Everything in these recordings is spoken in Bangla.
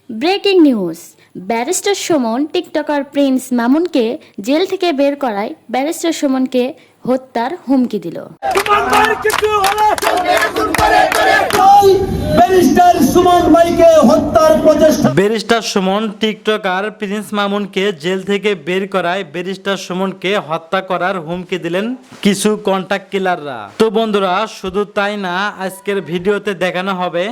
Breaking news, barrister Sumon TikToker Prince মামুনকে জেল থেকে বের করায় ব্যারিস্টার সুমনকে হত্যার হুমকি দিল। ব্যারিস্টার সুমন টিকটকার প্রিন্স মামুনকে জেল থেকে বের করায় ব্যারিস্টার সুমনকে হত্যা করার হুমকি দিলেন কিছু কন্টাক্ট কিলাররা। তো বন্ধুরা, শুধু তাই না, আজকের ভিডিওতে দেখানো হবে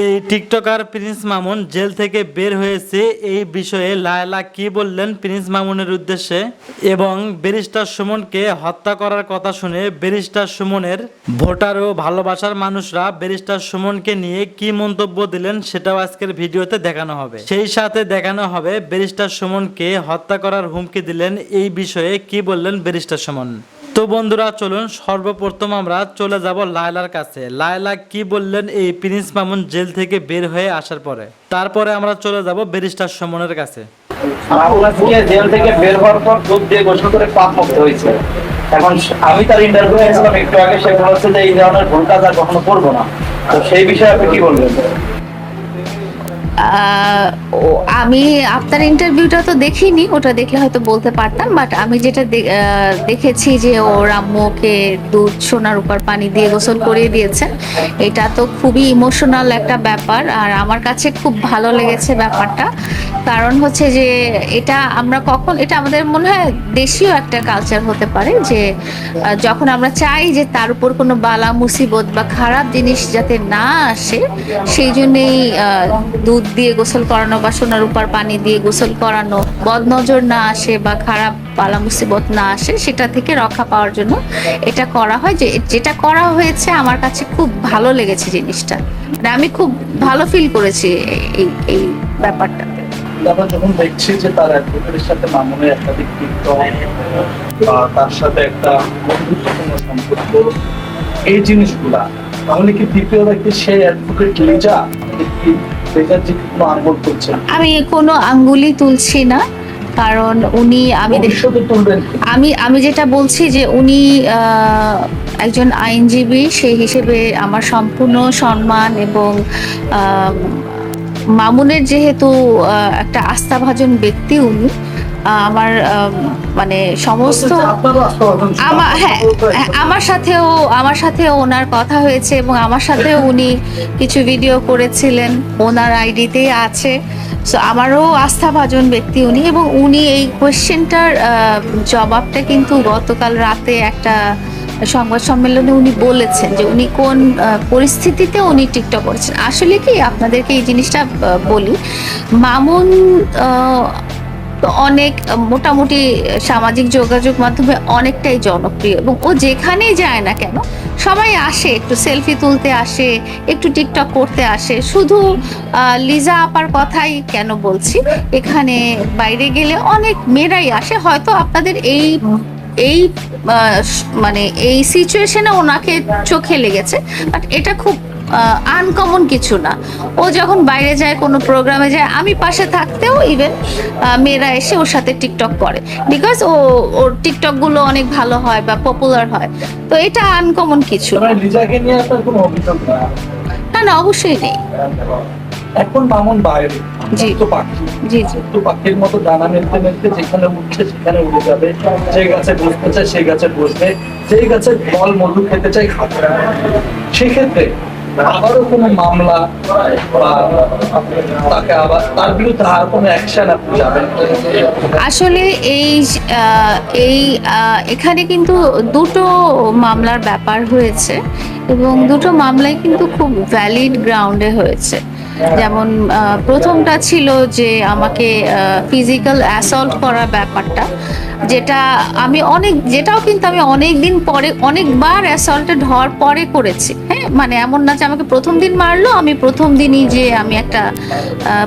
এই টিকটকার প্রিন্স মামুন জেল থেকে বের হয়েছে এই বিষয়ে লায়লা কি বললেন প্রিন্স মামুনের উদ্দেশ্যে, এবং ব্যারিস্টার সুমনকে হত্যা করার কথা শুনে ব্যারিস্টার সুমনের ভোটার ও ভালোবাসার মানুষরা ব্যারিস্টার সুমনকে নিয়ে কি মন্তব্য দিলেন সেটাও আজকের ভিডিওতে দেখানো হবে। সেই সাথে দেখানো হবে ব্যারিস্টার সুমনকে হত্যা করার হুমকি দিলেন এই বিষয়ে কি বললেন ব্যারিস্টার সুমন। তো বন্ধুরা, চলুন সর্বপ্রথম আমরা চলে যাব লায়লার কাছে। লায়লা কি বললেন এই প্রিন্স মামুন জেল থেকে বের হয়ে আসার পরে, তারপরে আমরা চলে যাব ব্যারিস্টার সুমনের কাছে। জেল থেকে বের হওয়ার পর দুধ দিয়ে গোসল করে পাপ মুক্ত হয়েছে। এখন আমি তার ইন্টারভিউ নিয়েছিলাম একটু আগে, সে বলেছে যে এই ধরনের ভুল কাজ আর কখনো করবো না। তো সেই বিষয়ে আপনি কি বলবেন? আমি আপনার ইন্টারভিউটা তো দেখিনি, ওটা দেখলে হয়তো বলতে পারতাম, বাট আমি যেটা দেখেছি যে ওর আম্মুকে দুধ সোনার উপর পানি দিয়ে গোসল করিয়ে দিয়েছেন, এটা তো খুবই ইমোশনাল একটা ব্যাপার। আর আমার কাছে খুব ভালো লেগেছে ব্যাপারটা, কারণ হচ্ছে যে এটা আমাদের মনে হয় দেশীয় একটা কালচার হতে পারে যে যখন আমরা চাই যে তার উপর কোনো বালা মুসিবত বা খারাপ জিনিস যাতে না আসে, সেই জন্যেই দুধ দিয়ে গোসল করানো বা সোনার উপর পানি দিয়ে গোসল করানো, বদনজর না আসে বা খারাপ বালা মুসিবত না আসে সেটা থেকে রক্ষা পাওয়ার জন্য এটা করা হয়। যেটা করা হয়েছে আমার কাছে খুব ভালো লেগেছে জিনিসটা, মানে আমি খুব ভালো ফিল করেছি এই ব্যাপারটা। আমরা যখন দেখছি যে তার অ্যাডভোকেটের সাথে মামুনের একাধিক টিকটক বা তার সাথে একটা বন্ধুত্বপূর্ণ সম্পর্ক, এই জিনিসগুলা, তাহলে কি দ্বিতীয় ব্যক্তি সেই অ্যাডভোকেট লিজা কোনো আঙ্গুল তুলছে? আমি কোনো আঙ্গুলই তুলছি না, কারণ উনি আমি যেটা বলছি যে উনি একজন আইনজীবী, সেই হিসেবে আমার সম্পূর্ণ সম্মান, এবং মামুনের যেহেতু একটা আস্থাভাজন ব্যক্তি উনি, আমার মানে সমস্ত আমার সাথেও ওনার কথা হয়েছে, এবং আমার সাথেও উনি কিছু ভিডিও করেছিলেন, ওনার আইডিতেই আছে। সো আমারও আস্থাভাজন ব্যক্তি উনি, এবং উনি এই কোয়েশ্চেনটার জবাবটা কিন্তু গতকাল রাতে একটা সংবাদ সম্মেলনে উনি বলেছেন যে উনি কোন পরিস্থিতিতে উনি টিকটক করেছেন। আসলে কি আপনাদেরকে এই জিনিসটা বলি, মামুন তো অনেক মোটামুটি সামাজিক যোগাযোগ মাধ্যমে অনেকটাই জনপ্রিয়, এবং ও যেখানেই যায় না কেন সবাই আসে, একটু সেলফি তুলতে আসে, একটু টিকটক করতে আসে। শুধু লিজা আপার কথাই কেন বলছি, এখানে বাইরে গেলে অনেক মেয়েরাই আসে। হয়তো আপনাদের এই মানে এই সিচুয়েশনে ওনাকে চোখে লেগেছে, বাট এটা খুব আনকমন কিছু না। ও যখন বাইরে যায়, কোনো প্রোগ্রামে যায়, আমি পাশে থাকতেও ইভেন মেয়েরা এসে ওর সাথে টিকটক করে, বিকজ ওর টিকটক গুলো অনেক ভালো হয় বা পপুলার হয়। তো এটা আনকমন কিছু না, অবশ্যই নেই। এখন মামুন বাইরে পাখির মতো ডানা মেলতে মেলতে যেখানে উঠছে সেখানে উড়ে যাবে, যে গাছে বসতে চায় সেই গাছে বসবে, যেই গাছে ফল মধু খেতে চাই খাবে। সেক্ষেত্রে আবারও কোনো মামলা বা তাকে আবার তার বিরুদ্ধে আর কোনো অ্যাকশন আপনি যাবেন? আসলে এখানে কিন্তু দুটো মামলার ব্যাপার হয়েছে, এবং দুটো মামলাই কিন্তু খুব ভ্যালিড গ্রাউন্ডে হয়েছে। যেমন প্রথমটা ছিল যে আমাকে ফিজিক্যাল অ্যাসল্ট করার ব্যাপারটা, যেটাও কিন্তু আমি অনেক দিন পরে, অনেকবার অ্যাসল্টেড হওয়ার পরে করেছি। হ্যাঁ, মানে এমন না যে আমাকে প্রথম দিন মারলো, আমি প্রথম দিনই যে আমি একটা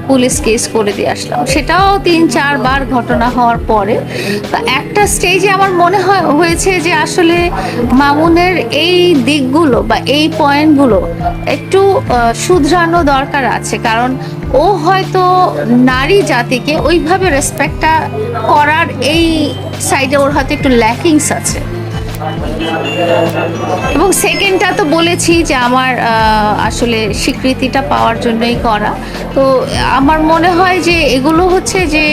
পুলিশ কেস করে দিয়ে আসলাম, সেটাও 3-4 বার ঘটনা হওয়ার পরে। তা একটা স্টেজে আমার মনে হয়েছে যে আসলে মামুনের এই দিকগুলো বা এই পয়েন্টগুলো একটু শুধরানো দরকার আছে, কারণ ও হয়তো নারী জাতিকে ওইভাবে রেসপেক্টটা করার এই সাইডে ওর হয়তো একটু ল্যাকিংস আছে। এবং সেকেন্ডটা তো বলেছি যে আমার আসলে স্বীকৃতিটা পাওয়ার জন্যই করা। তো আমার মনে হয় যে এগুলো হচ্ছে যে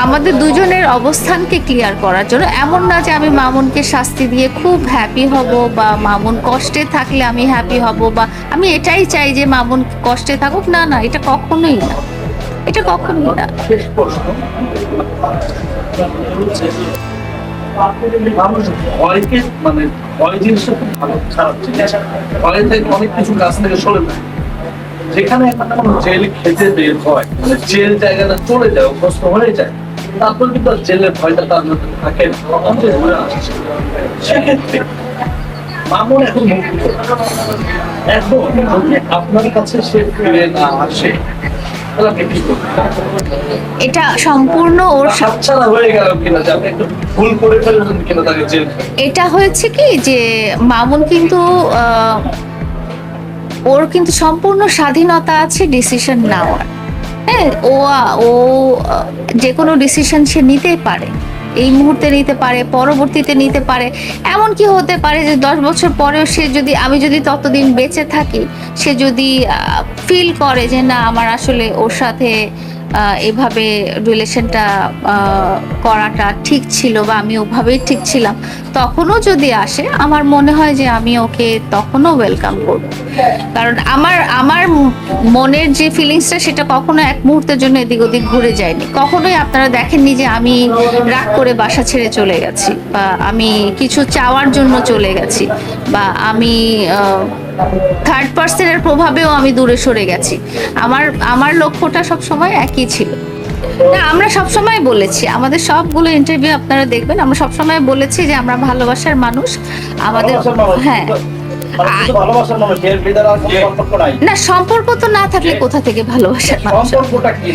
আমাদের দুজনের অবস্থানকে ক্লিয়ার করার জন্য। এমন না যে আমি মামুনকে শাস্তি দিয়ে খুব হ্যাপি হব বা মামুন কষ্টে থাকলে আমি হ্যাপি হব বা আমি এটাই চাই যে মামুন কষ্টে থাকুক, না না, এটা কখনোই না, এটা কখনোই না। শেষ প্রশ্ন, মানুষ ভয়কে মানে ভয় জিনিসটা খুব ভালো খারাপ জিনিস, ভয় থেকে অনেক কিছু কাজ থেকে সরে যায়। যেখানে একটা কোনো জেল খেতে বের হয়, মানে জেল জায়গাটা চলে যায়, অভ্যস্ত হয়ে যায়, তারপর কিন্তু আর জেলের ভয়টা তার মধ্যে থাকে না, অন্তত ঘুরে আসছে। সেক্ষেত্রে মামুন এখন মুক্ত, এখন যদি আপনার কাছে সে ফিরে না আসে তাহলে আপনি কি করবেন? এটা সম্পূর্ণ ওর হাতছাড়া হয়ে গেল কিনা, যে আপনি একটু ভুল করে ফেললেন কিনা তাকে জেল। এটা হয়েছে কি যে মামুন কিন্তু ওর কিন্তু সম্পূর্ণ স্বাধীনতা আছে ডিসিশন নেওয়ার। হ্যাঁ, ও যে কোনো ডিসিশন সে নিতে পারে, এই মুহূর্তে নিতে পারে, পরবর্তীতে নিতে পারে। এমন কি হতে পারে যে 10 বছর পরেও সে যদি, আমি যদি ততদিন বেঁচে থাকি, সে যদি ফিল করে যে না আমার আসলে ওর সাথে এভাবে রিলেশনটা করাটা ঠিক ছিল বা আমি ওভাবেই ঠিক ছিলাম, তখনও যদি আসে, আমার মনে হয় যে আমি ওকে তখনও ওয়েলকাম করব। কারণ আমার মনের যে ফিলিংসটা সেটা কখনো এক মুহূর্তের জন্য এদিক ওদিক ঘুরে যায়নি। কখনোই আপনারা দেখেননি যে আমি রাগ করে বাসা ছেড়ে চলে গেছি বা আমি কিছু চাওয়ার জন্য চলে গেছি বা আমি থার্ড পার্সনের প্রভাবেও আমি দূরে সরে গেছি। আমার লক্ষ্যটা সবসময় একই ছিল। না, আমরা সবসময় বলেছি, আমাদের সবগুলো ইন্টারভিউ আপনারা দেখবেন, আমরা সবসময় বলেছি যে আমরা ভালোবাসার মানুষ। আমাদের হ্যাঁ, ভালোবাসার মানুষ এর ভিতরে আর কোনো সম্পর্ক নাই। না, সম্পর্ক তো না থাকলে কোথা থেকে ভালোবাসার মানুষ? সম্পর্কটা কি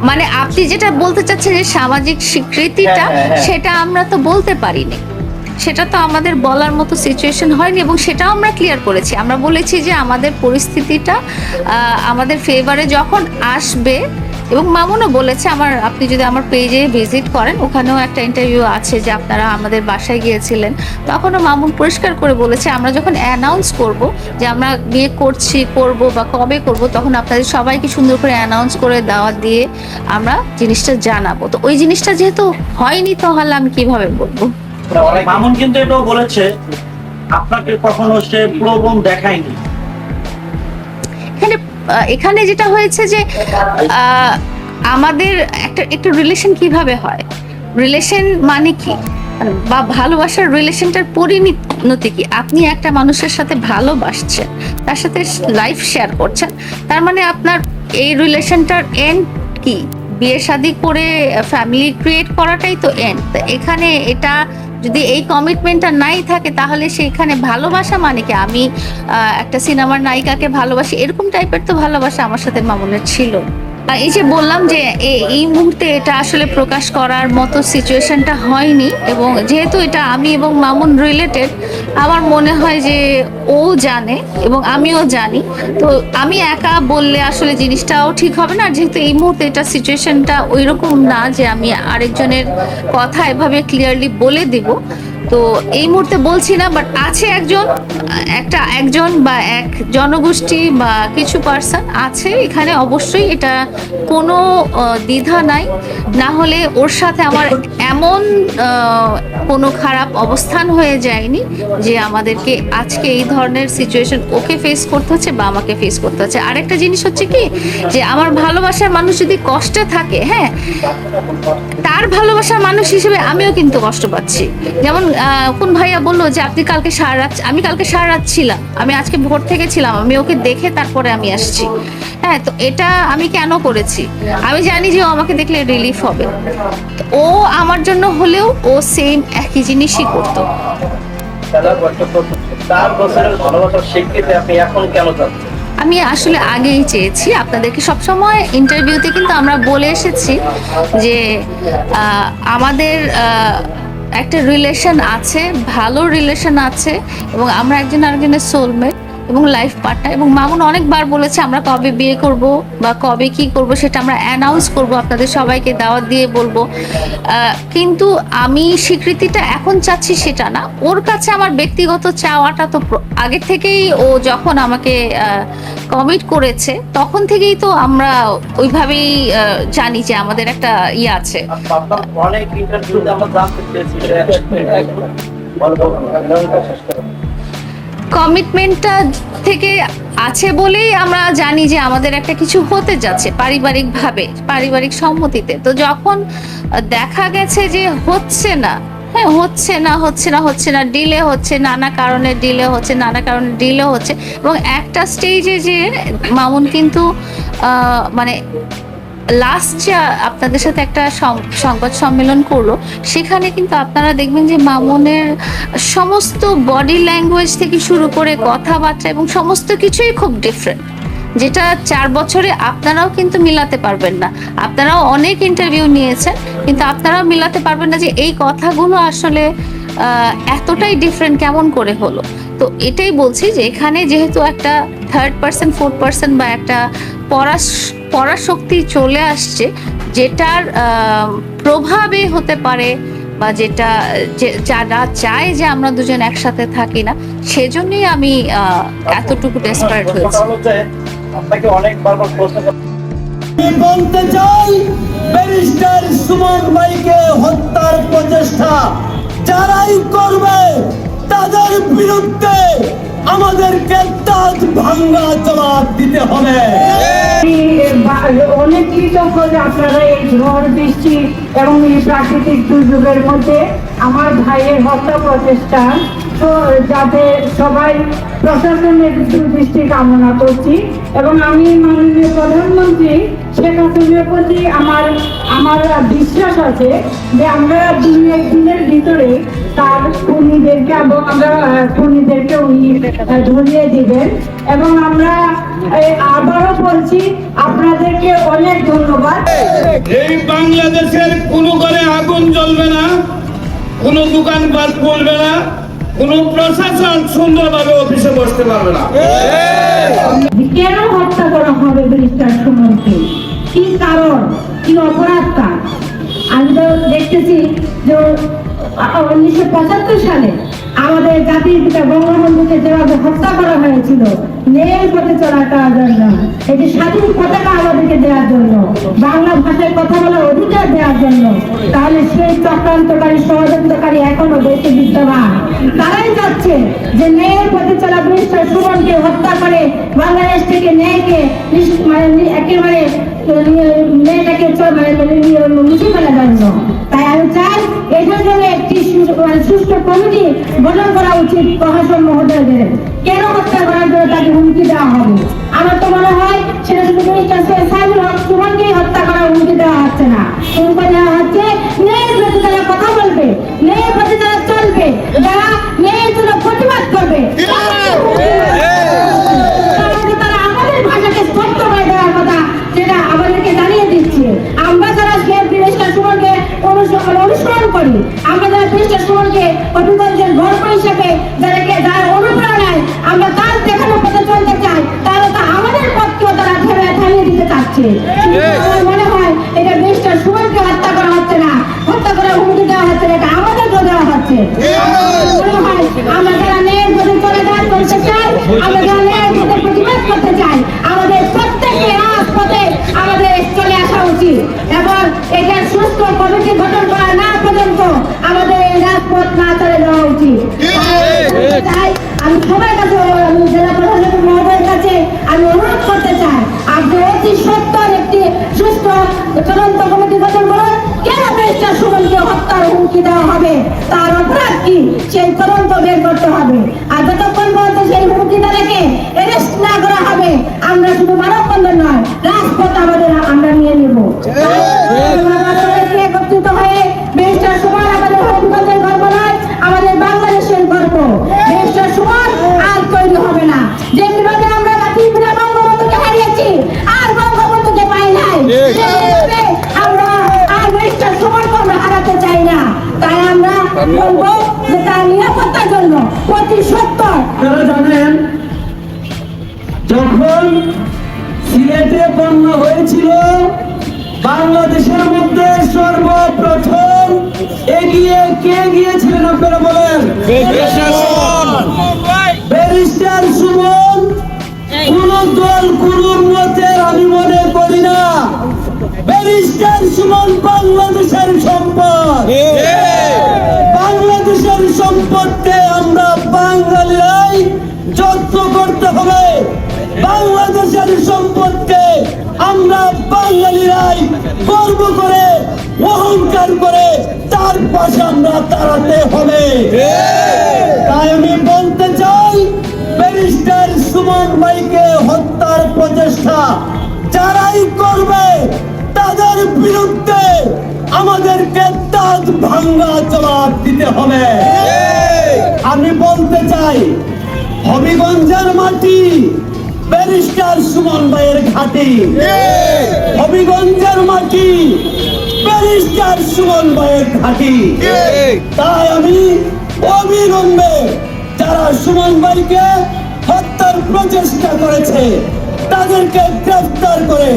মানে আপনি যেটা বলতে চাচ্ছেন যে সামাজিক স্বীকৃতিটা, সেটা আমরা তো বলতে পারিনি, সেটা তো আমাদের বলার মতো সিচুয়েশন হয়নি এবং সেটাও আমরা ক্লিয়ার করেছি। আমরা বলেছি যে আমাদের পরিস্থিতিটা আমাদের ফেভারে যখন আসবে, এবং মামুনও বলেছে, আপনি যদি আমার পেজে ভিজিট করেন, ওখানেও একটা ইন্টারভিউ আছে যে আপনারা আমাদের বাসায় গিয়েছিলেন, তখনও মামুন পরিষ্কার করে বলেছে আমরা যখন অ্যানাউন্স করব যে আমরা বিয়ে করব বা কবে করব, তখন আপনাদের সবাইকে সুন্দর করে অ্যানাউন্স করে দাওয়াত দিয়ে আমরা জিনিসটা জানাবো। তো ওই জিনিসটা যেহেতু হয়নি, তাহলে আমি কিভাবে বলবো? মামুন কিন্তু এটাও বলেছে আপনাকে কখনো সে প্রলোভন দেখায়নি। এখানে যেটা হয়েছে যে আমাদের একটা রিলেশন কিভাবে হয়, রিলেশন মানে কি বা ভালোবাসার রিলেশনটার পরিণতি কি? আপনি একটা মানুষের সাথে ভালোবাসছেন, তার সাথে লাইফ শেয়ার করছেন, তার মানে আপনার এই রিলেশনটার এন্ড কি? বিয়ে শাদী করে ফ্যামিলি ক্রিয়েট করাটাই তো এন্ড। এখানে এটা যদি এই কমিটমেন্টটা নাই থাকে, তাহলে সেখানে ভালোবাসা মানে কি? আমি একটা সিনেমার নায়িকাকে ভালোবাসি, এরকম টাইপের তো ভালোবাসা আমার সাথে মামুনের ছিল। এই যে বললাম যে এই মুহূর্তে এটা আসলে প্রকাশ করার মতো সিচুয়েশনটা হয়নি, এবং যেহেতু এটা আমি এবং মামুন রিলেটেড, আমার মনে হয় যে ও জানে এবং আমিও জানি। তো আমি একা বললে আসলে জিনিসটাও ঠিক হবে না, যেহেতু এই মুহূর্তে এটা সিচুয়েশনটা ওইরকম না যে আমি আরেকজনের কথা এভাবে ক্লিয়ারলি বলে দিব। তো এই মুহূর্তে বলছি না, বাট আছে একজন বা এক জনগোষ্ঠী বা কিছু পার্সন আছে এখানে, অবশ্যই এটা কোনো দ্বিধা নাই। না হলে ওর সাথে আমার এমন কোনো খারাপ অবস্থান হয়ে যায়নি যে আমাদেরকে আজকে এই ধরনের সিচুয়েশন ওকে ফেস করতে হচ্ছে বা আমাকে ফেস করতে হচ্ছে। আরেকটা জিনিস হচ্ছে কি, যে আমার ভালোবাসার মানুষ যদি কষ্টে থাকে, হ্যাঁ, তার ভালোবাসার মানুষ হিসেবে আমিও কিন্তু কষ্ট পাচ্ছি। যেমন কোন ভাইয়া বললো যে আপনি কালকে সারা রাত, আমি কালকে সারা রাত ছিলাম, আমি আজকে ভোর থেকে ছিলাম, আমি ওকে দেখে তারপরে আমি আসছি। হ্যাঁ, তো এটা আমি কেন করেছি? আমি জানি যে ও আমাকে দেখলে রিলিফ হবে। ও আমার জন্য হলেও ও সেম একই জিনিসই করতো। আমি আসলে আগেই চেয়েছি, আপনাদেরকে সবসময় ইন্টারভিউতে কিন্তু আমরা বলে এসেছি যে আমাদের একটা রিলেশন আছে, ভালো রিলেশন আছে, এবং আমরা একজন আরেকজনের সোলমেট। এবং লাইফ পার্টনার। এবং মামুন অনেকবার বলেছে আমরা কবে বিয়ে করব বা কবে কি করব সেটা আমরা অ্যানাউন্স করব, আপনাদের সবাইকে দাওয়াত দিয়ে বলবো। কিন্তু আমি স্বীকৃতিটা এখন চাচ্ছি সেটা না, ওর কাছে আমার ব্যক্তিগত চাওয়াটা তো আগের থেকেই, ও যখন আমাকে কমিট করেছে তখন থেকেই তো আমরা ওইভাবেই জানি যে আমাদের একটা ইয়ে আছে। আপনার অনেক ইন্টারভিউতে আমরা জানতে পেরেছি যে কমিটমেন্টটা থেকে আছে বলেই আমরা জানি যে আমাদের একটা কিছু হতে যাচ্ছে পারিবারিকভাবে, পারিবারিক সম্মতিতে। তো যখন দেখা গেছে যে হচ্ছে না, হ্যাঁ হচ্ছে না, ডিলে হচ্ছে, নানা কারণে ডিলে হচ্ছে এবং একটা স্টেজে যে মামুন কিন্তু মানে লাস্ট যে আপনাদের সাথে একটা সংবাদ সম্মেলন করলো, সেখানে কিন্তু আপনারা দেখবেন যে মামুনের সমস্ত বডি ল্যাঙ্গুয়েজ থেকে শুরু করে কথাবার্তা এবং সমস্ত কিছুই খুব ডিফারেন্ট, যেটা 4 বছরে আপনারাও কিন্তু মিলাতে পারবেন না। আপনারাও অনেক ইন্টারভিউ নিয়েছেন কিন্তু আপনারাও মিলাতে পারবেন না যে এই কথাগুলো আসলে এতটাই ডিফারেন্ট কেমন করে হলো। তো এটাই বলছি যে এখানে যেহেতু একটা 3rd পার্সন 4th পার্সন বা একটা পরাশক্তি চলে আসছে, যেটার প্রভাবে হতে পারে বা যেটা যারা চায় যে আমরা দুজন একসাথে থাকি না, সেজন্যই আমি এতটুকু ডেসপারেট হয়েছি। আপনাকে অনেকবার প্রশ্ন বলতে চাই, ব্যারিস্টার সুমন ভাইকে হত্যার প্রচেষ্টা যারাই করবে তাদের বিরুদ্ধে আমাদেরকে দাঁত ভাঙ্গা জবাব দিতে হবে। অনেক কৃতজ্ঞ যে আপনারা এই ঝড় বৃষ্টি এবং এই প্রাকৃতিক দুর্যোগের মধ্যে আমার ভাইয়ের হত্যা প্রচেষ্টা যাতে সবাই প্রশাসনের দৃষ্টি কামনা করছি। এবং আমি মাননীয় প্রধানমন্ত্রী শেখ হাসিনার প্রতি আমার বিশ্বাস আছে যে আমরা দিনের ভিতরে তার খুনিদেরকে এবং আমরা খুনিদেরকে উনি ধরিয়ে দিবেন। এবং আমরা আবারও বলছি আপনাদেরকে অনেক ধন্যবাদ। এই বাংলাদেশের কোনো ঘরে আগুন জ্বলবে না, কোনো দোকানপাট খুলবে না, কোনো প্রশাসন সুন্দরভাবে অফিসে বসতে পারবে না। কেন হত্যা করা হবে ব্যারিস্টার সুমনকে? কি কারণ, কি অপরাধ তার? আমি তো দেখতেছি যে 1975 সালে আমাদের জাতির পিতা বঙ্গবন্ধুকে যেভাবে হত্যা করা হয়েছিল ন্যায়ের পথে চলার জন্য, এই যে স্বাধীন পতাকা আমাদেরকে দেওয়ার জন্য, বাংলা ভাষায় কথা বলার অধিকার দেওয়ার জন্য, তাহলে সেই চক্রান্তকারী ষড়যন্ত্রকারী এখনো দেশে বিদ্যমান। তারাই যাচ্ছে যে ন্যায়ের পথে চলা ব্যারিস্টার সুমনকে হত্যা করে বাংলাদেশ থেকে ন্যায়কে একেবারে মেয়েটাকে মুছে ফেলার জন্য। তাই আমি চাই এটার জন্য একটি সুষ্ঠু কমিটি গঠন করা উচিত প্রশাসন মহোদয়দের। কেন হত্যা করার জন্য তাকে হুমকি দেওয়া হবে? আমার তো মনে হয় সেটা শুধু সাইদুল হক সুমনকেই হত্যা করার হুমকি দেওয়া হচ্ছে না, হুমকি দেওয়া হচ্ছে ন্যায়ের প্রতি যারা কথা বলবে, ন্যায়ের প্রতি যারা চলবে, যারা ন্যায়ের জন্য প্রতিবাদ করবে, তারা আমাদের ভাষাকে স্পষ্ট করে দেওয়ার কথা যেটা আমাদেরকে জানিয়ে দিচ্ছে। আমরা যারা ব্যারিস্টার সুমনকে অনুসরণ করি, আমরা যারা ব্যারিস্টার সুমনকে অভিভাবকের গর্ব হিসেবে যারা অনুপ্রেরণায় আমরা তার দেখানো পথে চলতে চাই, তাহলে তা আমাদের পথকেও তারা থামিয়ে দিতে চাচ্ছে। আমার মনে হয় এটা ব্যারিস্টার সুমনকে হত্যা করা হচ্ছে না, হত্যা করার হুমকি দেওয়া হচ্ছে না, এটা আমাদেরকেও দেওয়া হচ্ছে। মনে হয় আমরা যারা ন্যায়ের পথে চলে করতে চাই, আমরা যারা ন্যায়ের পথে প্রতিবাদ করতে চাই, আমাদের প্রত্যেককে রাজপথে আমাদের চলে আসা উচিত এবং এটার সুস্থ কমিটি গঠন করা না পর্যন্ত আমাদের এই রাজপথ না চলে যাওয়া উচিত। তাই আমি সবার কাছে, জেলা প্রশাসক মহোদয়ের কাছে আমি অনুরোধ করতে চাই, আপনি অতি সত্তর একটি সুস্থ তদন্ত কমিটি গঠন করুন। কেন ব্যারিস্টার সুমনকে হত্যার হুমকি দেওয়া হবে, তার অপরাধ কি, সেই তদন্ত বের করতে হবে। আর যতক্ষণ পর্যন্ত সেই হুমকিদারকে অ্যারেস্ট না করা হবে, আমরা শুধু মানববন্ধন নয়, রাজপথ আমরা নিয়ে নেব। একত্রিত হয়ে ব্যারিস্টার সুমন আমাদের হবিগঞ্জের গর্ব নয়, আমাদের বাংলাদেশের গর্ব। ব্যারিস্টার সুমন আর তৈরি হবে না। যেভাবে আমরা জাতির পিতা বঙ্গবন্ধুকে হারিয়েছি, আর বঙ্গবন্ধুকে পাই নাই, আমরা আর ব্যারিস্টার সুমনকে আমরা হারাতে চাই না। তাই আমরা বলবো যে তার নিরাপত্তার জন্য প্রতি সত্তর আপনারা জানেন যখন সিলেটে বন্যা হয়েছিল, বাংলাদেশের মধ্যে সর্বপ্রথম এগিয়ে কে গিয়েছিলেন আপনারা বলেন? ব্যারিস্টার সুমন। কোন দল কোন মতের আমি মনে করি না। ব্যারিস্টার সুমন বাংলাদেশের সম্পদ। বাংলাদেশের সম্পদকে আমরা বাঙালিরাই যত্ন করতে হবে। বাংলাদেশের সম্পদকে আমরা বাঙালিরাই গর্ব করে অহংকার করে তার পাশে আমরা দাঁড়াতে হবে। তাই আমি বলতে চাই, ব্যারিস্টার সুমন ভাইকে হত্যার প্রচেষ্টা যারাই করবে তাদের বিরুদ্ধে আমাদেরকে দাঁত ভাঙ্গা জবাব দিতে হবে। আমি বলতে চাই, হবিগঞ্জের মাটি ব্যারিস্টার সুমন ভাইয়ের ঘাঁটি। হবিগঞ্জের মাটি ব্যারিস্টার সুমন ভাইয়ের ঘাঁটি। তাই আমি অবিলম্বে যারা সুমন ভাইকে হত্যার প্রচেষ্টা করেছে তাদেরকে গ্রেফতার করে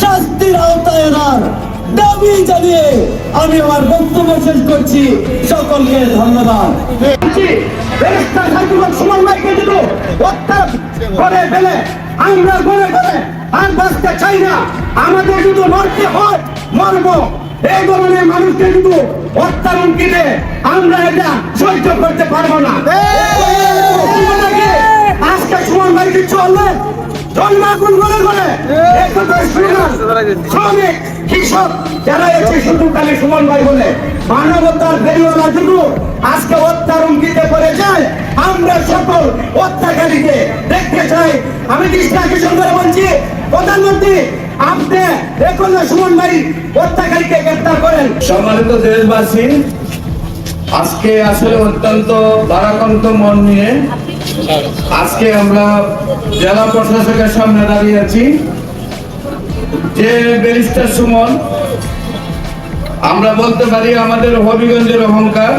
শাস্তির আওতায় আনার দাবি জানিয়ে আমি আমার বক্তব্য শেষ করছি। সকলকে ধন্যবাদ। সুমন ভাইকে যদি হত্যা করে ফেলে আমরা ঘরে ঘরে আর বাঁচতে চাই না। আমাদের যদি মরতে হয় মরব। এই ধরনের মানুষকে যদি হত্যার হুমকি দেয় আমরা এটা সহ্য করতে পারবো না। আজকে সুমন ভাই কিছু হলে জন্মাগুন ঘরে ঘরে শ্রমিক কৃষক যারা এসে শুধু খালি সুমন ভাই বলে মানবতার ফেরিওয়ালা শুধু আজকে হত্যার হুমকিতে পড়ে যায়। আমরা সকল হত্যাকারীকে দেখতে চাই। আমি দৃষ্টি আকর্ষণ করে বলছি, প্রধানমন্ত্রী আপনি দেখুন না সুমন ভাই হত্যাকারীকে গ্রেফতার করেন। সম্মানিত দেশবাসী, আজকে আসলে অত্যন্ত ভারাক্রান্ত মন নিয়ে আজকে আমরা জেলা প্রশাসকের সামনে দাঁড়িয়ে আছি। যে ব্যারিস্টার সুমন, আমরা বলতে পারি আমাদের হবিগঞ্জের অহংকার।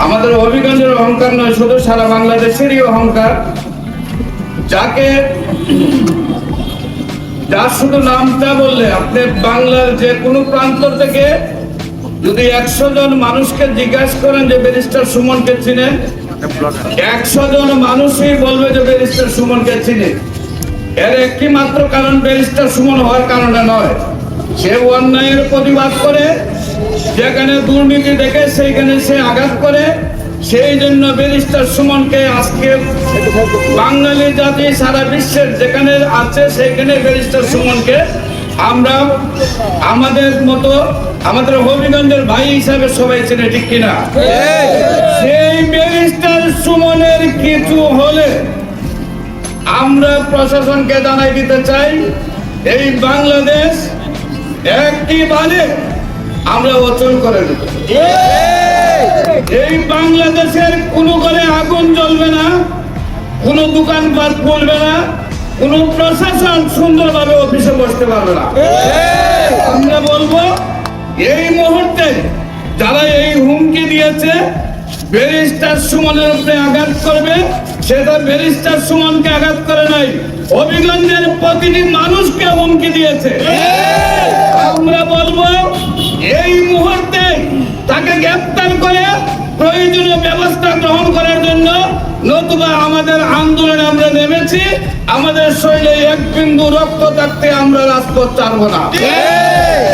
আমাদের হবিগঞ্জের অহংকার নয়, শুধু সারা বাংলাদেশেরই অহংকার। যার শুধু নামটা বললে আপনি বাংলার যে কোনো প্রান্ত থেকে যদি 100 জন মানুষকে জিজ্ঞাসা করেন যে ব্যারিস্টার সুমনকে চিনেন, 100 জন মানুষই বলবে যে ব্যারিস্টার সুমনকে চিনে। এর একটি মাত্র কারণ ব্যারিস্টার সুমন হওয়ার কারণে নয়, সে অন্যায়ের প্রতিবাদ করে, যেখানে দুর্নীতি দেখে সেইখানে সে আঘাত করে। সেই জন্য ব্যারিস্টার সুমনকে আজকে বাঙালি জাতি সারা বিশ্বের যেখানে আছে সেইখানে ব্যারিস্টার সুমনকে আমরা আমাদের মতো আমাদের হবিগঞ্জের ভাই হিসাবে সবাই চেনে, ঠিক কিনা? সেই ব্যারিস্টার সুমনের কিছু হলে আমরা প্রশাসনকে জানাই দিতে চাই, এই বাংলাদেশ একটিবারে আমরা অচল করে দেব। এই বাংলাদেশের কোনো ঘরে আগুন জ্বলবে না, কোনো দোকানপাট খুলবে না, কোনো প্রশাসন সুন্দরভাবে অফিসে বসতে পারবে না। আমরা বলবো এই মুহূর্তে যারা এই হুমকি দিয়েছে ব্যারিস্টার সুমনের উপরে আঘাত করবে, সেটা ব্যারিস্টার সুমনকে আঘাত করে নাই, হবিগঞ্জের প্রতিটি মানুষকে হুমকি দিয়েছে। আমরা বলবো এই মুহূর্তে তাকে গ্রেফতার করে প্রয়োজনীয় ব্যবস্থা গ্রহণ করার জন্য, নতুবা আমাদের আন্দোলনে আমরা নেমেছি। আমাদের শরীরে এক বিন্দু রক্ত থাকতে আমরা রাজপথ ছাড়বো না।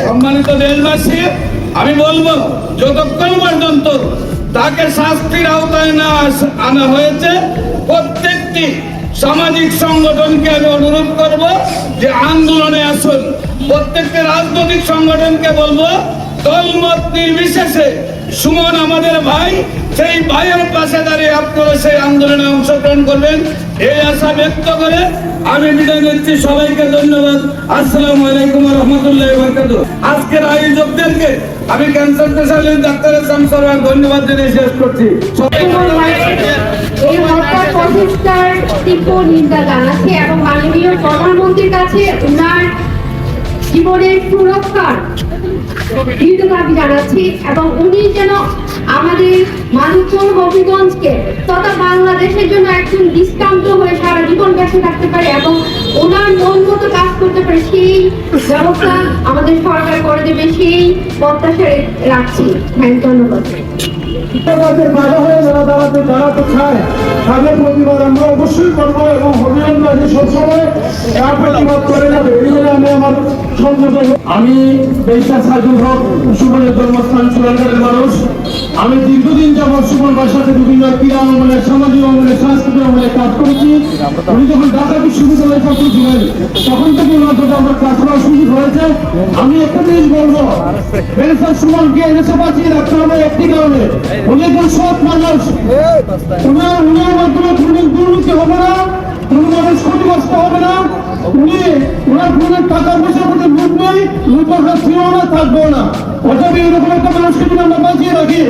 সম্মানিত দেশবাসী, আমি বলবো যতক্ষণ পর্যন্ত তাকে শাস্তির আওতায় না আনা হয়েছে, প্রত্যেকটি সামাজিক সংগঠনকে আমি অনুরোধ করব যে আন্দোলনে আসুন। প্রত্যেকটি রাজনৈতিক সংগঠনকে বলবো দলমত নির্বিশেষে সুমন আমাদের ভাই, সেই ভাইয়ের পাশে দাঁড়িয়ে আপনারা সেই আন্দোলনে অংশগ্রহণ করবেন, এই আশা ব্যক্ত করে আমি বিদায় নিচ্ছি। সবাইকে ধন্যবাদ। আসসালামু আলাইকুম ওয়া রাহমাতুল্লাহি ওয়া বারাকাতুহু। আজকের আয়োজকদেরকে আমি ক্যান্সার স্পেশালিস্ট ডাক্তার শামসুর ধন্যবাদ জানিয়ে শেষ করছি। এই হত্যার প্রচেষ্টার তীব্র নিন্দা জানাচ্ছি এবং মাননীয় প্রধানমন্ত্রীর কাছে উনার জীবনের সুরক্ষার দৃঢ় দাবি জানাচ্ছি এবং উনি যেন আমাদের মানিকগঞ্জ হবিগঞ্জকে তথা বাংলাদেশের জন্য একজন দৃষ্টান্ত হয়ে সারা জীবন বেঁচে থাকতে পারে এবং ওনার মন মতো কাজ করতে পারে সেই ব্যবস্থা আমাদের সরকার করে দেবে সেই প্রত্যাশা রাখছি। ধন্যবাদ। তাদের বাধা হয়ে যারা দাঁড়াতে চায় তাদের প্রতিবাদ আমরা অবশ্যই করবো এবং হবিগঞ্জবাসী সবসময় তার প্রতিবাদ করে যাবে। এই জন্য আমি আমার আমি বেশা সাজুল হক সুমনের জন্মস্থান চুরানগরের মানুষ। আমি দীর্ঘদিন যাবৎ সুমনবার সাথে বিভিন্ন ক্রীড়া অঙ্গনের, সামাজিক অঙ্গনের, সাংস্কৃতিক অঙ্গনে কাজ করেছি। উনি যখন ঢাকা বিশ্ববিদ্যালয়ে ছাত্র ছিলেন তখন থেকে ওনার সাথে আমার কাজ করার সুযোগ হয়েছে। আমি একটা জিনিস বলবো, ব্যারিস্টার সুমনকে এনেছে বাঁচিয়ে রাখতে হবে একটি কারণে, উনি একজন সৎ মানুষ। উনার মাধ্যমে কোনো দুর্নীতি হবে না, কোনো মানুষ ক্ষতিগ্রস্ত হবে না। ওনার কোনো টাকা পয়সার প্রতি লুট নেই, লুটপাটা ছিল না, থাকবেও না। অতএব এরকম একটা মানুষকে যদি আমরা বাঁচিয়ে রাখি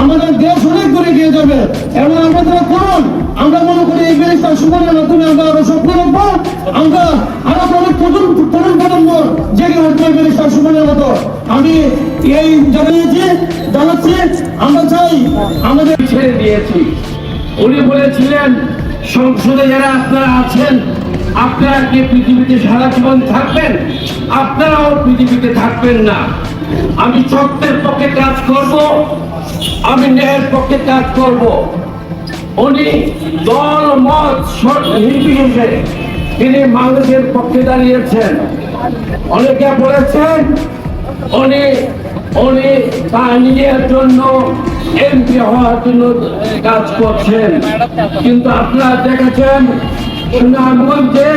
আমাদের দেশ অনেক দূরে গিয়ে যাবে। এবং আমাদের করুন, আমরা মনে করি এই ব্যারিস্টার সুমনের মাধ্যমে আমরা আরো স্বপ্ন রাখবো, আমরা আরো অনেক তরুণ প্রজন্ম জেগে উঠবে ব্যারিস্টার সুমনের মতো। আমি এই জানাচ্ছি আমরা চাই আমাদের ছেড়ে দিয়েছি। উনি বলেছিলেন সংসদে যারা আপনারা আছেন আপনারা কি পৃথিবীতে সারা জীবন থাকবেন? আপনারাও পৃথিবীতে থাকবেন না। আমি সত্যের পক্ষে কাজ করব, আমি ন্যায়ের পক্ষে কাজ করব। উনি দল মত নির্বিশেষে তিনি মানুষের পক্ষে দাঁড়িয়েছেন। অনেকে বলেছেন উনি তার নিজের জন্য এমপি হওয়ার জন্য কাজ করছেন, কিন্তু আপনারা দেখেছেন সুনামগঞ্জে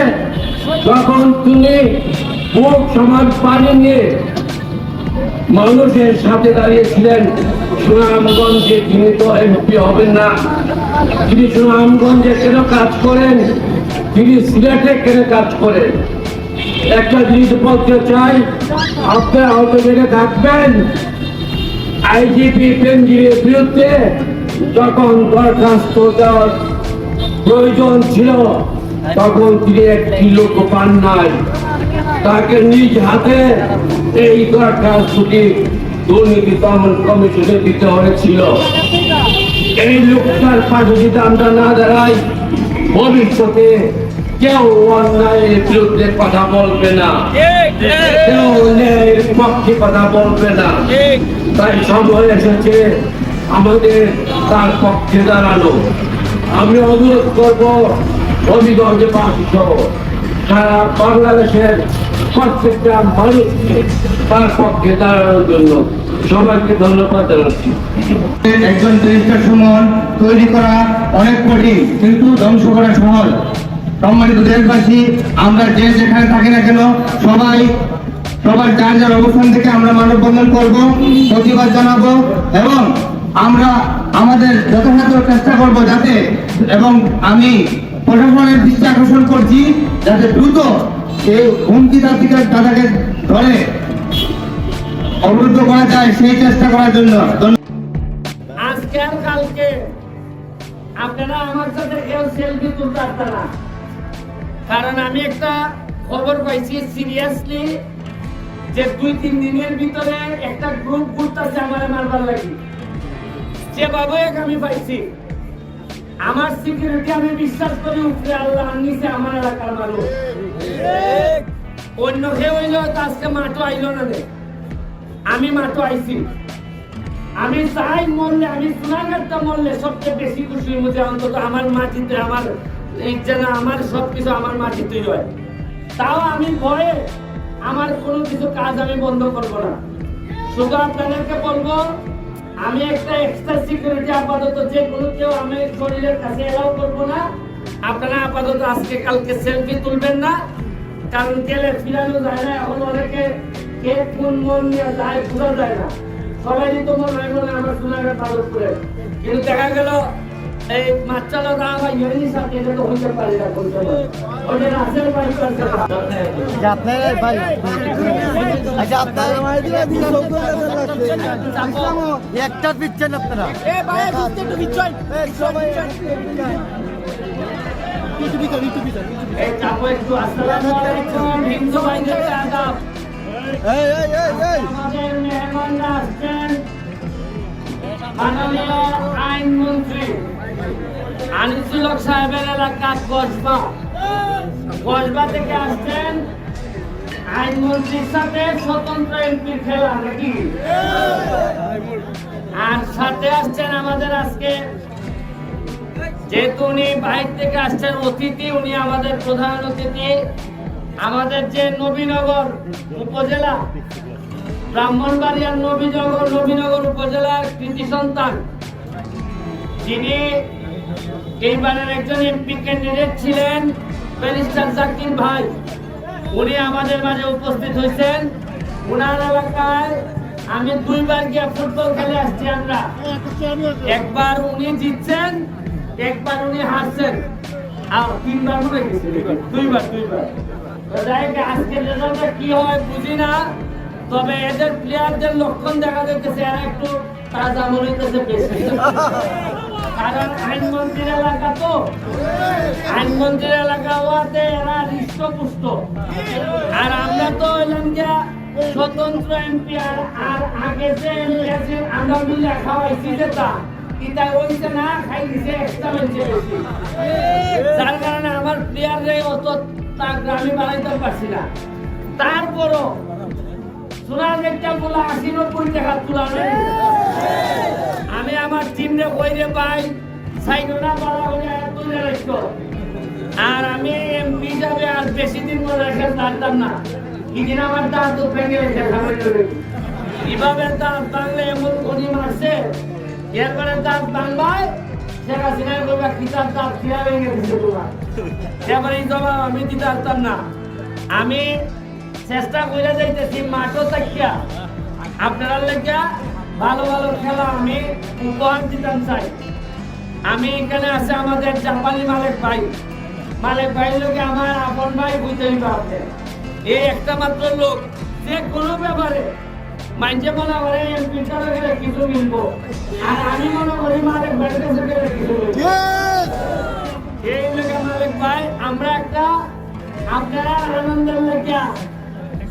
যখন তিনি বুক সমান পানি নিয়ে মানুষের সাথে দাঁড়িয়েছিলেন, সুনামগঞ্জে তিনি তো এমপি হবেন না। তিনি সুনামগঞ্জে কেন কাজ করেন, তিনি সিলেটে কেন কাজ করেন? একটা জিনিস বলতে চাই, আপনারা হয়তো জেনে থাকবেন আইজিপি বেনজিরের বিরুদ্ধে যখন দরখাস্ত দেওয়ার প্রয়োজন ছিল তখন তিনি একটি লোক পান নাই। তাকে নিজ হাতে এই দরখাস্তটি দুর্নীতি দমন কমিশনে দিতে হয়েছিল। এই লোকটার পাশে যদি আমরা না দাঁড়াই ভবিষ্যতে কেউ অন্যায়ের বিরুদ্ধে কথা বলবে না, কেউ ন্যায়ের পক্ষে কথা বলবে না। তাই সময় এসেছে আমাদের তার পক্ষে দাঁড়ানো। আমি অনুরোধ করব হবিগঞ্জে বাসী সহ সারা বাংলাদেশের প্রত্যেকটা মানুষকে তার পক্ষে দাঁড়ানোর জন্য সবাইকে ধন্যবাদ জানাচ্ছি। একজন ব্যারিস্টার সুমন তৈরি করা অনেক কঠিন, কিন্তু ধ্বংস করা সহজ। সম্মানিত দেশবাসী, আমরা যে যেখানে থাকি না কেন সবার যার যার অবস্থান থেকে আমরা মানববন্ধন করব, প্রতিবাদ জানাবো এবং আমরা আমাদের যথাযথ চেষ্টা করব যাতে, এবং আমি প্রশাসনের দৃষ্টি আকর্ষণ করছি যাতে দ্রুত এই হুমকি দাদাকে ধরে অবরুদ্ধ করা যায় সেই চেষ্টা করার জন্য। আজকে আর কালকে আপনারা আমার সাথে কেউ সেলফি তুলতে পারতেন না, কারণ আমি একটা খবর পাইছি সিরিয়াসলি যে 2-3 দিনের ভিতরে একটা গ্রুপ ঘুরতেছে আমার মারবার লাগি। যেভাবে আমি পাইছি আমার সিকিউরিটি আমি বিশ্বাস করি উপরে আল্লাহ নিচে আমার এলাকার মানুষ। অন্য কেউ হইলেও তো আজকে মাঠও আইলো না, আমি মাঠও আইছি। আমি চাই মরলে, আমি সোনাঘাটটা মরলে সবচেয়ে বেশি খুশি হইব যে অন্তত আমার মাটিতে আমার যেন আমার সবকিছু আমার মাটিতেই হয়। তাও আমি ভয়ে আমার কোনো কিছু কাজ আমি বন্ধ করব না। শুধু আপনাদেরকে বলবো আমি একটা এক্সট্রা সিকিউরিটি আপাতত যে কোনো কেউ আমি শরীরের কাছে এলাও করবো না। আপনারা আপাতত আজকে কালকে সেলফি তুলবেন না, কারণ গেলে ফিরানো যায় না। এখন অনেকে কে কোন মন নিয়ে যায় বোঝা যায় না। সবাই তো মনে হয় মনে আমার সোনাঘাট তালুক করে, কিন্তু দেখা গেল এই মাছালা দাম বা ইয়ের সাথে এটা তো হইতে পারে না। কোন সময় ওটা রাসেল ভাই করছে আপনার ভাই আচ্ছা আপনার একটা পিচ্ছেন আপনারা এই চাপো একটু আসসালামু আলাইকুম হিন্দু ভাইদের আদাব। আমাদের মেহমানরা আসছেন মাননীয় আইনমন্ত্রী আনিসুল হক সাহেবের এলাকা কসবা থেকে আসছেন আইনমন্ত্রীর সাথে স্বতন্ত্র এমপির খেলা নাকি, আর সাথে আসছেন আমাদের আজকে যেহেতু উনি বাইরে থেকে আসছেন অতিথি, উনি আমাদের প্রধান অতিথি, আমাদের যে নবীনগর উপজেলা ব্রাহ্মণবাড়িয়ার নবীনগর উপজেলার কৃতি সন্তান, যিনি এইবারের একজন এমপি ক্যান্ডিডেট ছিলেন ব্যারিস্টার জাকির ভাই, উনি আমাদের মাঝে উপস্থিত হয়েছেন। উনার এলাকায় আমি 2 বার গিয়ে ফুটবল খেলে আসছি আমরা, একবার উনি জিতছেন, একবার উনি হারছেন, আর 3 বার মনে গেছে, 2 বার। আজকে রেজাল্টটা কি হয় বুঝি না, তবে এদের প্লেয়ারদের লক্ষণ দেখা যাচ্ছে এরা একটু তাজা মনে হইতেছে বেশি, কারণ আইনমন্ত্রীর এলাকা তো, আইনমন্ত্রীর এলাকা হওয়াতে এরা হৃষ্টপুষ্ট, আর আমরা তো এলাম গিয়া স্বতন্ত্র এমপি, আর আগে যে এমপি আছেন আমরা মিলে খাওয়াইছি যেটা এটা হইছে না, খাই দিছে এক্সট্রা বেশি, যার কারণে আমার প্লেয়াররে অত তার গ্রামে বানাইতে পারছি না। তারপরও সোনার একটা বলা 80-90 টাকা তোলা নেই, আমি আমার টিমরে কইরে পাই সাইডোনা বলা হলে তুলে রাখতো, আর আমি এমপি যাবে আর বেশি দিন মনে রেখে পারতাম না, ইদিন আমার দাঁত তো ভেঙে গেছে, এভাবে দাঁত ভাঙলে এমন গনি মারছে, এরপরে দাঁত ভাঙবায় সেটা সিনাই করবে খিতাব দাঁত খিয়া ভেঙে দিচ্ছে তোমার, এবারে এই জবাব আমি দিতে পারতাম না। আমি চেষ্টা করে যাইতেছি মাঠও থাকিয়া আপনারা লেখা ভালো ভালো খেলা আমি উপহার দিতাম চাই। আমি এখানে আছে আমাদের জাপানি মালিক ভাই লোকে আমার আপন ভাই বুঝতেই পারবে, এই একটা মাত্র লোক যে কোনো ব্যাপারে মাইন্ডে মনে করে এমপি ছাড়া গেলে কিছু মিলবো, আর আমি মনে করি মালিক ভাইয়ের কাছে গেলে কিছু মিলবো। এই লোকে মালিক ভাই আমরা একটা আপনারা আনন্দের লেখা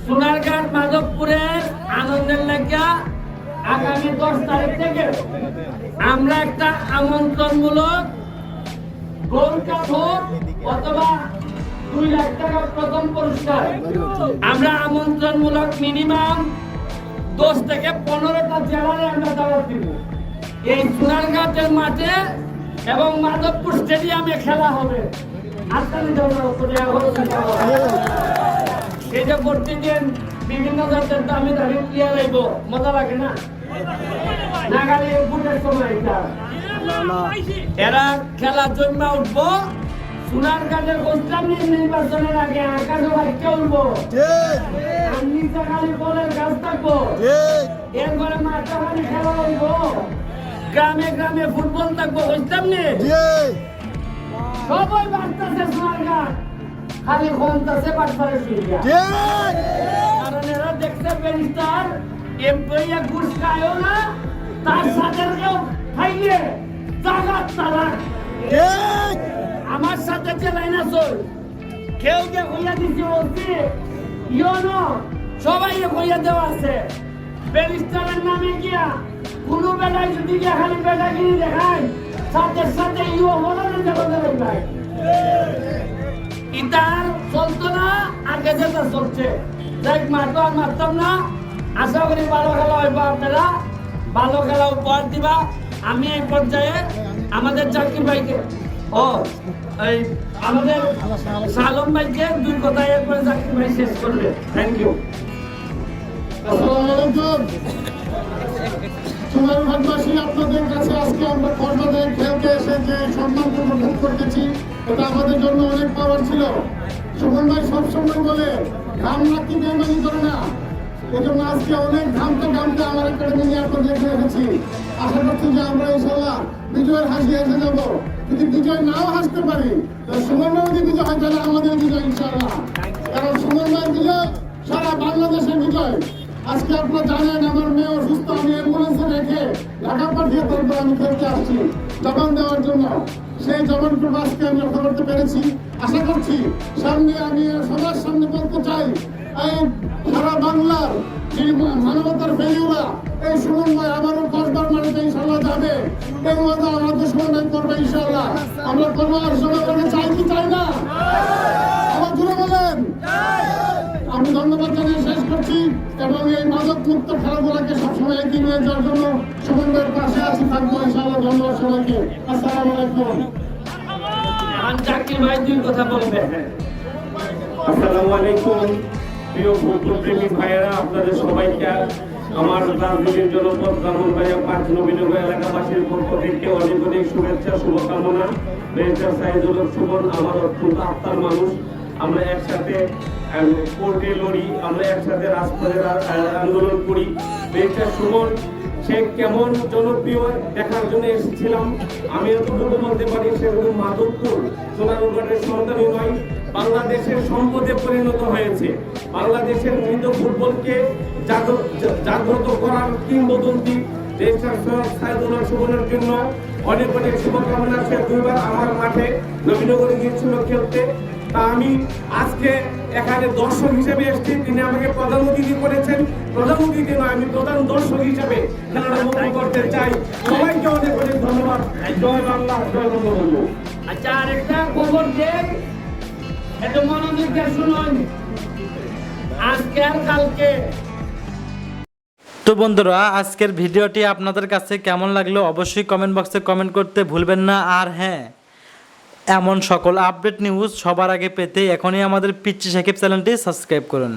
সোনারঘাট মাধবপুরের আনন্দের লেখা আগামী 10 তারিখ থেকে আমরা একটা আমন্ত্রণমূলক গোল্ড কাপ হোক অথবা 2 লাখ টাকা প্রথম পুরস্কার, আমরা আমন্ত্রণমূলক মিনিমাম 10 থেকে 15টা জেলায় আমরা দাওয়াত দিব। এই সোনারঘাটের মাঠে এবং মাধবপুর স্টেডিয়ামে খেলা হবে। এই যে প্রতিদিন বিভিন্ন জাতের দামি দামি প্লেয়ার আইব, মজা লাগে না? নাগালে ফুটের সময় এরা খেলা জমা উঠবো। সোনারঘাটের গোস্বামী নির্বাচনের আগে আকাশে বাড়িতে উঠবো, নিচে খালি বলের গাছ থাকবো, এরপরে মাঠে খেলা হইব, গ্রামে গ্রামে ফুটবল থাকবো, বুঝতাম নি? সবাই বাড়তেছে সোনারঘাট, খালি ঘন্টাছে বাড়তে সুবিধা, কারণ এরা দেখছে ব্যারিস্টার এমপিয়া ঘুষ খায়ও না, তার সাথে কেউ খাইলে জাগাত তালাক। আমার সাথে যে লাইন আছে কেউ কে হইয়া দিছে বলছি ইয়নো সবাই হইয়া দেওয়া আছে। ব্যারিস্টারের নামে গিয়া কোনো বেলায় যদি গিয়া খালি বেটাগিরি দেখায়, সাথে সাথে ইও হলনে যাবে ভাই, ইতার চলতো না, আগে যেটা চলছে। যাই মারতো আর মারতাম না, আশা করি ভালো খেলা হইব, আপনারা ভালো খেলা উপহার দিবা। আমি এই পর্যায়ে আমাদের জাকির ভাইকে এই আমাদের সালম ভাইকে 2 কথা এরপরে জাকির ভাই শেষ করবে। Thank you. সোনারঘাটবাসী, আপনাদের কাছে আজকে আমরা কর্মদের খেলতে এসে যে সম্মান প্রদর্শন করতেছি, এটা আমাদের জন্য অনেক পাওয়ার ছিল। সুমন ভাই সবসময় বলে ঘাম রাখতে বেমানি করে না, এই জন্য আজকে অনেক ঘামতে আমার একাডেমি নিয়ে আপনাদের রেখেছি। আশা করছি যে আমরা ইনশাল্লাহ বিজয়ের হাসি হেসে যাবো। যদি বিজয় নাও হাসতে পারি, সুমন ভাই যদি বিজয় হয় তাহলে আমাদের বিজয় ইনশাল্লাহ, কারণ সুমন ভাই বিজয় সারা বাংলাদেশের বিজয়। আজকে আপনারা জানেন আমার মেয়ে অসুস্থ, আমি অ্যাম্বুলেন্সে রেখে ঢাকা পাঠিয়ে তারপর আমি খেলতে আসছি জবান দেওয়ার জন্য। সেই জবানটুকু আজকে আমি রক্ষা করতে পেরেছি। আশা করছি সামনে আমি সবার সামনে বলতে চাই, এই সারা বাংলার সেই মানবতার ফেরিওয়ালা এই সুমন ভাই আবারও 10 বার মাটিতে ইনশাল্লাহ যাবে। এর মধ্যে আমাদের সুমন ভাই করবে ইনশাল্লাহ। আমরা করবো, আর সবাই চাই কি চাই না? আবার জুড়ে বলেন। আমি ধন্যবাদ জানিয়ে শেষ করছি এবং এই মাদক মুক্ত খেলাধুলাকে সবসময় এগিয়ে নিয়ে যাওয়ার জন্য সুমন ভাইয়ের পাশে আছি, থাকবো ইনশাল্লাহ। ধন্যবাদ সবাইকে। আসসালামু আলাইকুম। এখন জাকির ভাই দুই কথা বলবে। আসসালামু আলাইকুম প্রিয় ফুটবল প্রেমী ভাইয়েরা, আপনাদের সবাইকে আমার রাজনীতির জনপদ ব্রাহ্মণবাড়িয়া 5 নবীনগর এলাকাবাসীর পক্ষ থেকে অনেক অনেক শুভেচ্ছা, শুভকামনা। ব্যারিস্টার সাইদুল হক সুমন আমার অত্যন্ত আত্মার মানুষ। আমরা একসাথে কোর্টে লড়ি, আমরা একসাথে রাজপথের আন্দোলন করি। ব্যারিস্টার সুমন সে কেমন জনপ্রিয় দেখার জন্য এসেছিলাম। আমি এতটুকু বলতে পারি সে শুধু মাধবপুর সোনারুঘাটের সন্তানই নয়, বাংলাদেশের সম্পদে পরিণত হয়েছে। বাংলাদেশের মৃত ফুটবলকে জাগ্রত করার কিংবদন্তি ব্যারিস্টার সৈয়দ সাইদুল হক সুমনের জন্য অনেক অনেক শুভকামনা। সে 2 বার আমার মাঠে নবীনগরে গিয়েছিল খেলতে। তা আমি আজকে এখানে দর্শক হিসেবে এসেছি, তিনি আমাকে প্রধান অতিথি করেছেন। প্রধান অতিথি নয়, আমি প্রধান দর্শক হিসেবে খেলাটা উপভোগ করতে চাই। সবাইকে অনেক অনেক ধন্যবাদ। জয় বাংলা, জয় বঙ্গবন্ধু। আচ্ছা, আরেকটা খবর দেন, এত মনোযোগ দিয়ে শুনুন। আজকে আর কালকে তো বন্ধুরা, আজকের ভিডিওটি আপনাদের কাছে কেমন লাগলো অবশ্যই কমেন্ট বক্সে কমেন্ট করতে ভুলবেন না। আর হ্যাঁ, এমন সকল আপডেট নিউজ সবার আগে পেতে এখনই আমাদের পিচ্চি সাকিব চ্যানেলটি সাবস্ক্রাইব করুন।